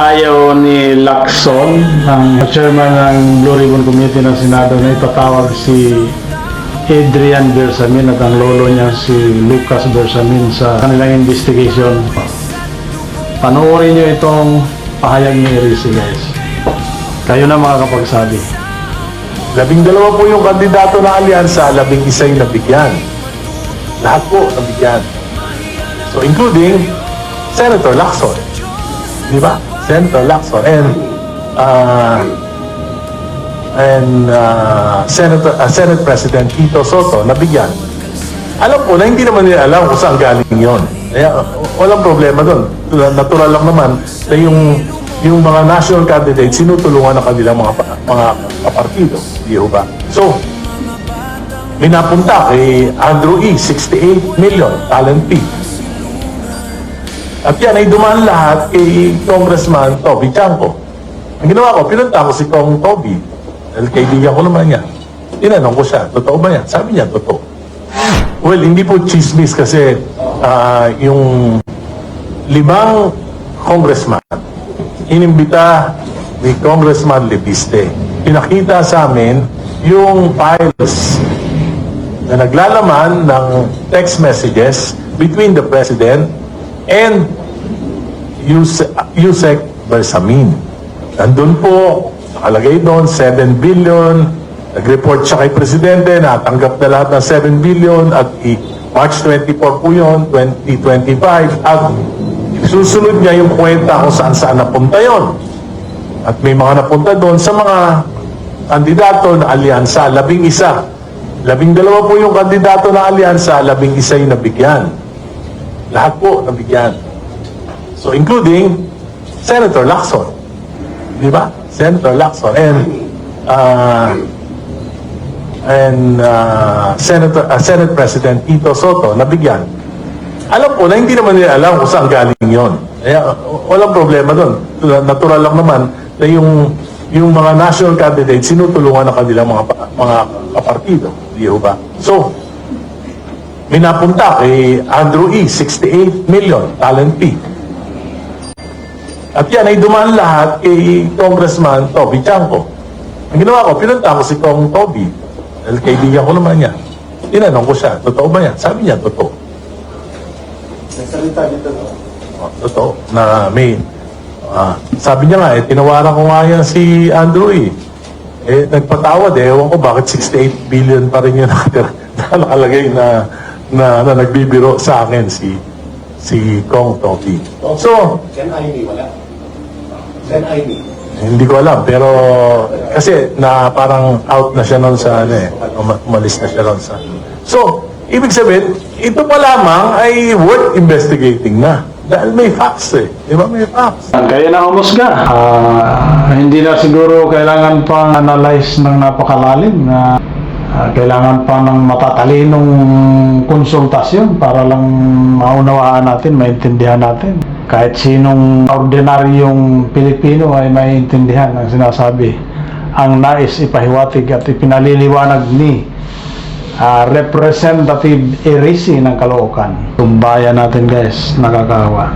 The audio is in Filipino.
Ayaw ni Lacson, ang chairman ng Blue Ribbon Committee ng Senado, na ipatawag si Adrian Bersamin at ang lolo niya si Lucas Bersamin sa kanilang investigation. Panoorin niyo itong pahayag ni Risi, guys. Kayo na makakapagsabi. 12 po yung kandidato na alyansa, 11 yung nabigyan. Lahat po nabigyan. So including Senator Lacson. Di ba? Senator Lacson and Senate President Tito Soto nabigyan. Alam ko na hindi naman nila alam kung saan galing yon. Kaya walang problema doon. Natural lang naman na yung mga national candidates sinutulungan ng kanilang mga kapartido. Di ba? So, may napunta kay Andrew E. 68 million talent fee. At yan ay dumaan lahat kay Congressman Toby Chanco. Ang ginawa ko, pinunta ko si Kong Toby. Dahil kaibigan ko naman yan. Tinanong ko siya, totoo ba yan? Sabi niya, totoo. Well, hindi po chismis kasi yung 5 congressman inimbita ni Congressman Lebiste. Pinakita sa amin yung files na naglalaman ng text messages between the President and Yusek Bersamin. Nandun po, nakalagay doon, 7 billion. Nag-report siya kay Presidente, natanggap na lahat ng 7 billion at March 24 po yun, 2025. At susunod niya yung kwenta kung saan napunta yon. At may mga napunta doon sa mga kandidato na alyansa, 11. 12 po yung kandidato na alyansa, 11 yung nabigyan. Lahat po nabigyan. So, including Senator Lacson. Di ba? Senator Lacson and Senate President Tito Soto nabigyan. Alam ko na hindi naman nila alam kung saan galing yon. Kaya walang problema doon. Natural lang naman na yung mga national candidates sinutulungan ng kanilang mga kapartido. Di ba? So, may napunta kay Andrew E. 68 million talent fee. At yan ay dumaan lahat kay Congressman Toby Chanco. Ang ginawa ko, pinunta ko si Kong Toby. Dahil kaibigan ko naman yan. Tinanong ko siya, totoo ba yan? Sabi niya, totoo. Nagsalita dito no? Totoo. Na may, sabi niya nga, tinawaran ko nga yan si Andrew E. Nagpatawad ewan ko bakit 68 billion pa rin yun nakalagay na nagbibiro sa akin si Kong Toby. So, Ken Aimee, wala? Ken Aimee. hindi ko alam, pero kasi na parang out na siya noon sa umalis na siya noon sa. So, ibig sabihin, ito pa lamang ay worth investigating na. Dahil may facts Di ba? May facts. Kaya na humusga. Hindi na siguro kailangan pang analyze ng napakalalim na kailangan pa ng matatalinong konsultasyon para lang maunawaan natin, maintindihan natin. Kahit sinong ordinaryong Pilipino ay maintindihan ang sinasabi. Ang nais ipahiwatig at ipinaliliwanag ni Representative Risi ng Caloocan. Tumbayan natin, guys, nakakahawa.